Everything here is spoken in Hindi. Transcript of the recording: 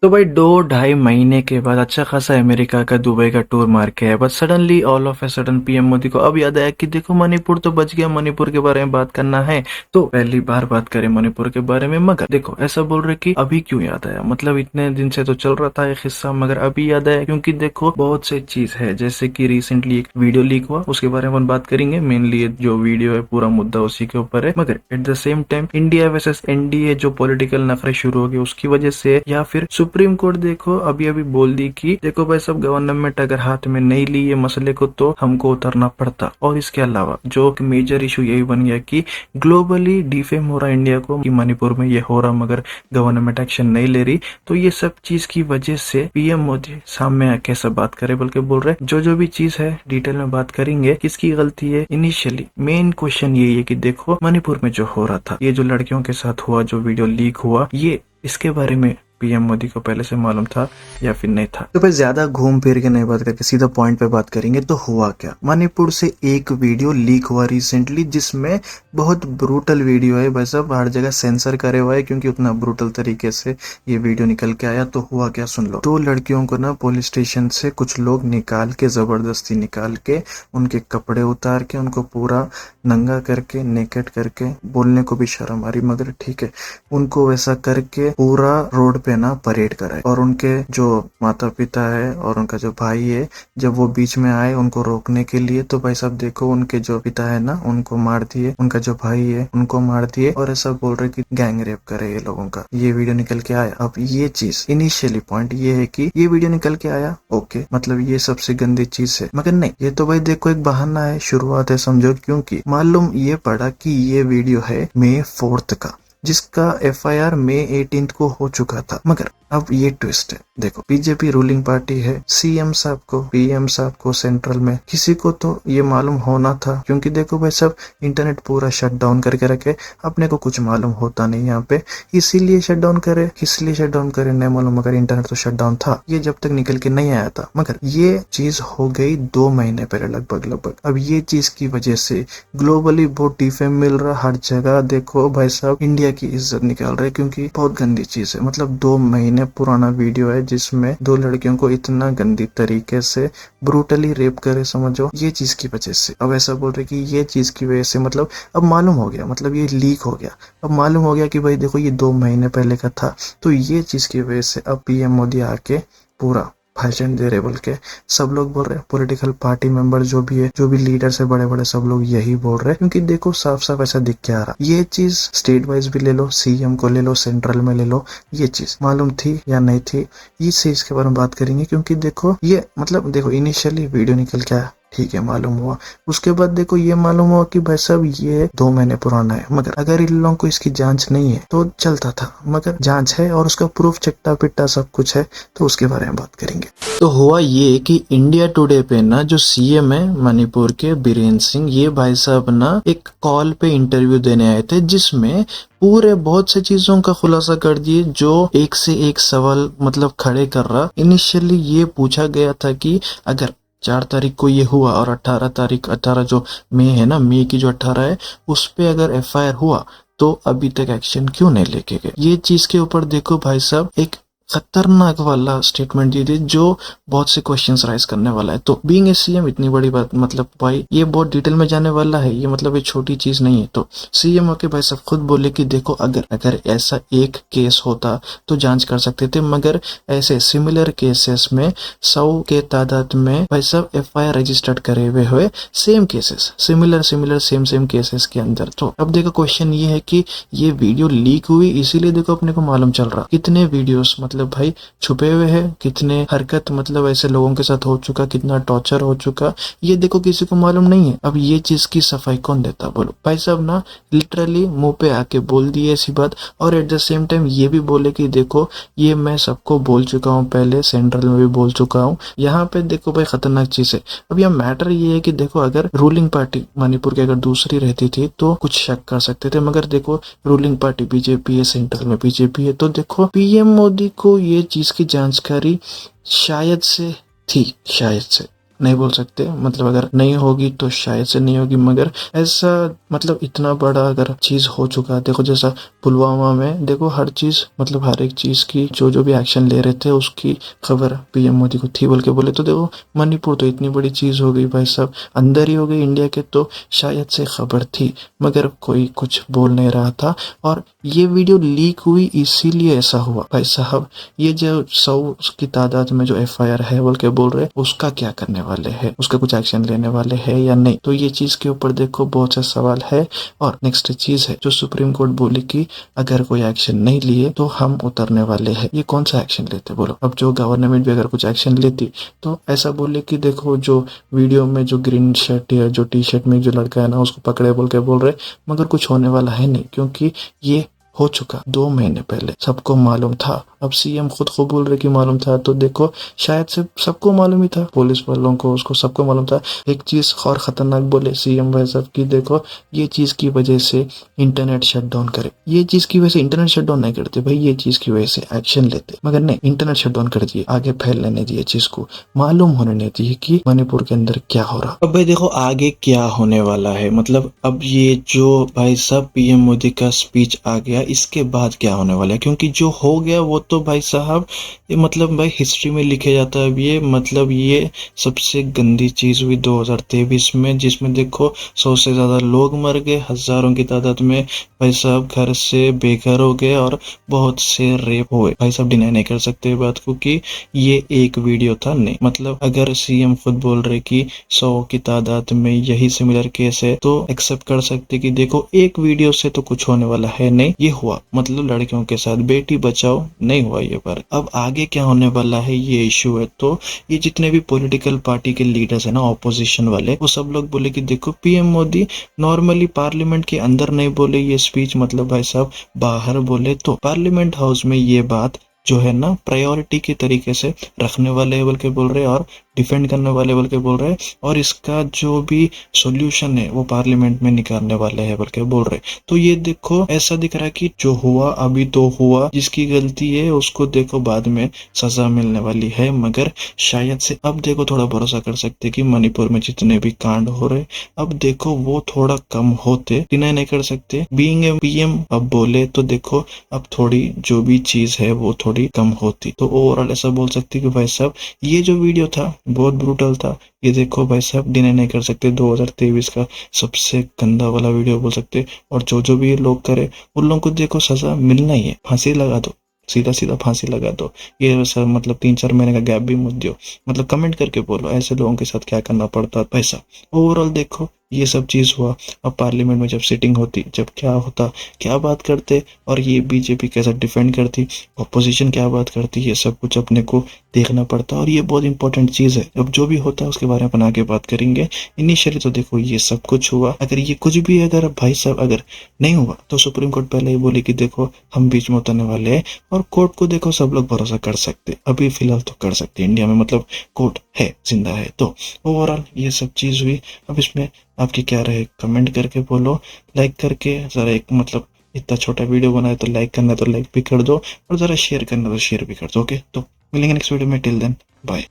तो भाई 2 ढाई महीने के बाद अच्छा खासा अमेरिका का दुबई का टूर मार के है, but suddenly all of a sudden PM Modi को अब याद आया कि देखो मणिपुर तो बच गया, मणिपुर के बारे में बात करना है तो पहली बार बात करें मणिपुर के बारे में। मगर देखो ऐसा बोल रहे कि अभी क्यों याद आया, मतलब इतने दिन से तो चल रहा था ये किस्सा, मगर अभी याद आया क्योंकि देखो बहुत से चीज है, जैसे कि रिसेंटली एक वीडियो लीक हुआ, उसके बारे में हम बात करेंगे। मेनली जो वीडियो है पूरा मुद्दा उसी के ऊपर है। मगर at the same time India versus NDA जो पॉलिटिकल नखरे शुरू हो गए उसकी वजह से, या फिर सुप्रीम कोर्ट देखो अभी अभी बोल दी कि देखो भाई सब गवर्नमेंट अगर हाथ में नहीं ली ये मसले को तो हमको उतरना पड़ता। और इसके अलावा जो मेजर इशू यही बन गया कि ग्लोबली डिफेम हो रहा इंडिया को कि मणिपुर में ये हो रहा मगर गवर्नमेंट एक्शन नहीं ले रही। तो ये सब चीज की वजह से पीएम मोदी सामने आके सब बात करे, बल्कि बोल रहे जो भी चीज है डिटेल में बात करेंगे, किसकी गलती है। इनिशियली मेन क्वेश्चन यही है कि देखो मणिपुर में जो हो रहा था, ये जो लड़कियों के साथ हुआ, जो वीडियो लीक हुआ, ये इसके बारे में पीएम मोदी को पहले से मालूम था या फिर नहीं था। तो भाई ज्यादा घूम फिर के नहीं बात करके सीधा पॉइंट पे बात करेंगे। तो हुआ क्या, मणिपुर से एक वीडियो लीक हुआ रिसेंटली, जिसमें बहुत ब्रूटल वीडियो है भाई साहब, हर जगह सेंसर करे हुआ है क्योंकि उतना ब्रूटल तरीके से ये वीडियो निकल के आया। तो हुआ क्या सुन लो। 2 लड़कियों को ना पुलिस स्टेशन से कुछ लोग निकाल के, जबरदस्ती निकाल के, उनके कपड़े उतार के, उनको पूरा नंगा करके, नेकेट करके, बोलने को भी शर्म आ रही मगर ठीक है, उनको वैसा करके पूरा रोड पे ना परेड कराए। और उनके जो माता पिता है और उनका जो भाई है, जब वो बीच में आए उनको रोकने के लिए, तो भाई साहब देखो उनके जो पिता है ना उनको मार दिए, उनका जो भाई है उनको मार दिए, और ऐसा बोल रहे कि गैंग रेप करे ये लोगों का। ये वीडियो निकल के आया। अब ये चीज इनिशियली पॉइंट ये है कि ये वीडियो निकल के आया, ओके, मतलब ये सबसे गंदी चीज है। मगर नहीं, ये तो भाई देखो एक बहाना है, शुरुआत है समझो, क्योंकि मालूम ये पड़ा कि ये वीडियो है May 4 का, जिसका एफआईआर May 18 को हो चुका था। मगर अब ये ट्विस्ट है, देखो बीजेपी रूलिंग पार्टी है, सीएम साहब को, पीएम साहब को सेंट्रल में किसी को तो ये मालूम होना था, क्योंकि देखो भाई सब इंटरनेट पूरा शट डाउन करके रखे, अपने को कुछ मालूम होता नहीं यहाँ पे, इसीलिए शट डाउन करे, किस लिए शट डाउन करे नहीं मालूम, मगर इंटरनेट तो शट डाउन था, ये जब तक निकल के नहीं आया था। मगर ये चीज हो गई 2 महीने पहले लगभग। अब ये चीज की वजह से ग्लोबली बहुत डिफेम मिल रहा, हर जगह देखो भाई साहब इंडिया की इज्जत निकाल रहे, क्योंकि बहुत गंदी चीज है। मतलब 2 महीने पुराना वीडियो है जिसमें 2 लड़कियों को इतना गंदी तरीके से ब्रूटली रेप करे, समझो, ये चीज की वजह से। अब ऐसा बोल रहे कि ये चीज की वजह से, मतलब अब मालूम हो गया, मतलब ये लीक हो गया, अब मालूम हो गया कि भाई देखो ये 2 महीने पहले का था। तो ये चीज की वजह से अब पीएम मोदी आके पूरा भाषण दे रहे, बोल के सब लोग बोल रहे, पॉलिटिकल पार्टी मेंबर जो भी है, जो भी लीडर्स है बड़े बड़े, सब लोग यही बोल रहे, क्योंकि देखो साफ साफ ऐसा दिख के आ रहा। ये चीज स्टेट वाइज भी ले लो, सीएम को ले लो, सेंट्रल में ले लो, ये चीज मालूम थी या नहीं थी, इस चीज के बारे में बात करेंगे। क्योंकि देखो ये मतलब देखो इनिशियली वीडियो निकल के आया, ठीक है, मालूम हुआ, उसके बाद देखो ये मालूम हुआ कि भाई साहब ये 2 महीने पुराना है। मगर अगर इन लोगों को इसकी जांच नहीं है तो चलता था, मगर जांच है और उसका प्रूफ चट्टा पिट्टा सब कुछ है, तो उसके बारे में बात करेंगे। तो हुआ ये कि इंडिया टुडे पे ना जो सीएम है मणिपुर के बीरेन्द्र सिंह, ये भाई साहब ना एक कॉल पे इंटरव्यू देने आए थे, जिसमें पूरे बहुत से चीजों का खुलासा कर दिए, जो एक से एक सवाल मतलब खड़े कर रहा। इनिशियली ये पूछा गया था कि अगर 4 तारीख को ये हुआ और 18 तारीख, 18 जो मई है ना, मई की जो 18 है, उस पे अगर एफआईआर हुआ तो अभी तक एक्शन क्यों नहीं लेके गए। ये चीज के ऊपर देखो भाई साहब एक खतरनाक वाला स्टेटमेंट दी थी, जो बहुत से क्वेश्चंस राइज करने वाला है। तो बीइंग ए सीएम इतनी बड़ी बात, मतलब भाई ये बहुत डिटेल में जाने वाला है, ये मतलब ये छोटी चीज नहीं है। तो सीएम होके भाई साहब खुद बोले कि देखो अगर ऐसा एक केस होता तो जांच कर सकते थे, मगर ऐसे सिमिलर केसेस में 100 के तादाद में भाई साहब एफआईआर रजिस्टर्ड करे हुए same cases, similar same cases के अंदर। तो अब देखो क्वेश्चन ये है कि ये वीडियो लीक हुई, इसीलिए देखो अपने को मालूम चल रहा कितने वीडियोस मतलब भाई छुपे हुए हैं, कितने हरकत मतलब ऐसे लोगों के साथ हो चुका, कितना टॉर्चर हो चुका, ये देखो किसी को मालूम नहीं है। अब ये चीज की सफाई कौन देता, बोलो। भाई साहब ना लिटरली मुंह पे आके बोल दिए ऐसी बात, और एट द सेम टाइम ये भी बोले कि देखो ये मैं सबको बोल चुका हूँ, पहले सेंट्रल में भी बोल चुका हूँ। यहाँ पे देखो भाई खतरनाक चीज है। अब यहाँ मैटर ये है कि देखो अगर रूलिंग पार्टी मणिपुर की अगर दूसरी रहती थी तो कुछ शक कर सकते थे, मगर देखो रूलिंग पार्टी बीजेपी है, सेंट्रल में बीजेपी है, तो देखो पीएम मोदी को ये चीज की जानकारी शायद से थी, शायद से। नहीं बोल सकते, मतलब अगर नहीं होगी तो शायद से नहीं होगी, मगर ऐसा मतलब इतना बड़ा अगर चीज हो चुका है, देखो जैसा पुलवामा में देखो हर चीज मतलब हर एक चीज की जो जो भी एक्शन ले रहे थे उसकी खबर पीएम मोदी को थी बोल के बोले, तो देखो मणिपुर तो इतनी बड़ी चीज हो गई भाई साहब, अंदर ही हो गई इंडिया के, तो शायद से खबर थी मगर कोई कुछ बोल नहीं रहा था। और ये वीडियो लीक हुई इसीलिए ऐसा हुआ भाई साहब। ये जो 100 की तादाद में जो एफआईआर है बोल के बोल रहे, उसका क्या करने वाले हैं, उसका कुछ एक्शन लेने वाले हैं या नहीं, तो ये चीज के ऊपर देखो बहुत सा सवाल है। और नेक्स्ट चीज है जो सुप्रीम कोर्ट बोली कि अगर कोई एक्शन नहीं लिए तो हम उतरने वाले हैं, ये कौन सा एक्शन लेते बोलो। अब जो गवर्नमेंट भी अगर कुछ एक्शन लेती तो ऐसा बोले कि देखो जो वीडियो में जो ग्रीन शर्ट या जो टी शर्ट में जो लड़का है ना उसको पकड़े बोल के बोल रहे, मगर कुछ होने वाला है नहीं, क्योंकि ये हो चुका 2 महीने पहले, सबको मालूम था। अब सीएम खुद को बोल रहे कि मालूम था, तो देखो शायद से सबको मालूम ही था, पुलिस वालों को उसको सबको मालूम था। एक चीज और खतरनाक बोले सीएम भाई साहब की देखो ये चीज की वजह से इंटरनेट शट डाउन करे, ये चीज की वजह से इंटरनेट शट डाउन नहीं करते भाई, ये चीज की वजह से एक्शन लेते, मगर नहीं इंटरनेट शट डाउन कर दिए, आगे फैलने नहीं दिए, चीज को मालूम होने नहीं दिए कि मणिपुर के अंदर क्या हो रहा। अब भाई देखो आगे क्या होने वाला है, मतलब अब ये जो भाई साहब पीएम मोदी का स्पीच आ गया इसके बाद क्या होने वाला है, क्योंकि जो हो गया वो तो भाई साहब ये मतलब भाई हिस्ट्री में लिखे जाता है। अब ये मतलब ये सबसे गंदी चीज हुई 2023 में, जिसमें देखो 100 से ज्यादा लोग मर गए, हजारों की तादाद में भाई साहब घर से बेघर हो गए और बहुत से रेप हुए। भाई साहब डिनाई नहीं कर सकते बात को कि ये एक वीडियो था, नहीं मतलब अगर सीएम खुद बोल रहे कि 100 की तादाद में यही सिमिलर केस है तो एक्सेप्ट कर सकते कि देखो एक वीडियो से तो कुछ होने वाला है नहीं, ये हुआ मतलब लड़कियों के साथ बेटी बचाओ नहीं हुआ ये बार। अब आगे क्या होने वाला है ये इशू है, तो ये जितने भी पॉलिटिकल पार्टी के लीडर्स है ना ऑपोजिशन वाले, वो सब लोग बोले कि देखो पीएम मोदी नॉर्मली पार्लियामेंट के अंदर नहीं बोले ये स्पीच, मतलब भाई साहब बाहर बोले, तो पार्लियामेंट हाउस में ये बात जो है ना प्रायोरिटी के तरीके से रखने वाले बोल के बोल रहे और डिफेंड करने वाले बोल के बोल रहे, और इसका जो भी सॉल्यूशन है वो पार्लियामेंट में निकालने वाले हैं बोल के बोल रहे। तो ये देखो ऐसा दिख रहा है कि जो हुआ अभी तो हुआ, जिसकी गलती है उसको देखो बाद में सजा मिलने वाली है, मगर शायद से अब देखो थोड़ा भरोसा कर सकते कि मणिपुर में जितने भी कांड हो रहे अब देखो वो थोड़ा कम होते, डिनाई नहीं कर सकते। बीइंग ए पीएम अब बोले तो देखो अब थोड़ी जो भी चीज है वो थोड़ी कम होती, तो ओवरऑल ऐसा बोल सकते कि भाई साहब ये जो वीडियो था बहुत ब्रूटल था। ये देखो भाई साहब डिनाई नहीं कर सकते 2023 का सबसे गंदा वाला वीडियो बोल सकते, और जो जो भी ये लोग करे उन लोगों को देखो सजा मिलना ही है, फांसी लगा दो, सीधा सीधा फांसी लगा दो। ये सर मतलब 3-4 महीने का गैप भी मत दो, मतलब कमेंट करके बोलो ऐसे लोगों के साथ क्या करना पड़ता पैसा। ओवरऑल देखो ये सब चीज हुआ, अब पार्लियामेंट में जब सिटिंग होती जब क्या होता, क्या बात करते, और ये बीजेपी कैसा डिफेंड करती, अपोजिशन क्या बात करती, ये सब कुछ अपने को देखना पड़ता, और ये बहुत इंपॉर्टेंट चीज है। अब जो भी होता है उसके बारे में अपन आगे बात करेंगे। इनिशियली तो देखो ये सब कुछ हुआ, अगर ये कुछ भी अगर भाई साहब अगर नहीं हुआ तो सुप्रीम कोर्ट पहले ही बोली कि देखो हम बीच में उतरने वाले हैं, और कोर्ट को देखो सब लोग भरोसा कर सकते, अभी फिलहाल तो कर सकते इंडिया में, मतलब कोर्ट है जिंदा है। तो ओवरऑल ये सब चीज हुई। अब इसमें आपकी क्या रहे कमेंट करके बोलो, लाइक करके जरा एक मतलब इतना छोटा वीडियो बनाए तो लाइक करना तो लाइक भी कर दो, और जरा शेयर करना तो शेयर भी कर दो। ओके तो मिलेंगे नेक्स्ट वीडियो में, टिल देन बाय।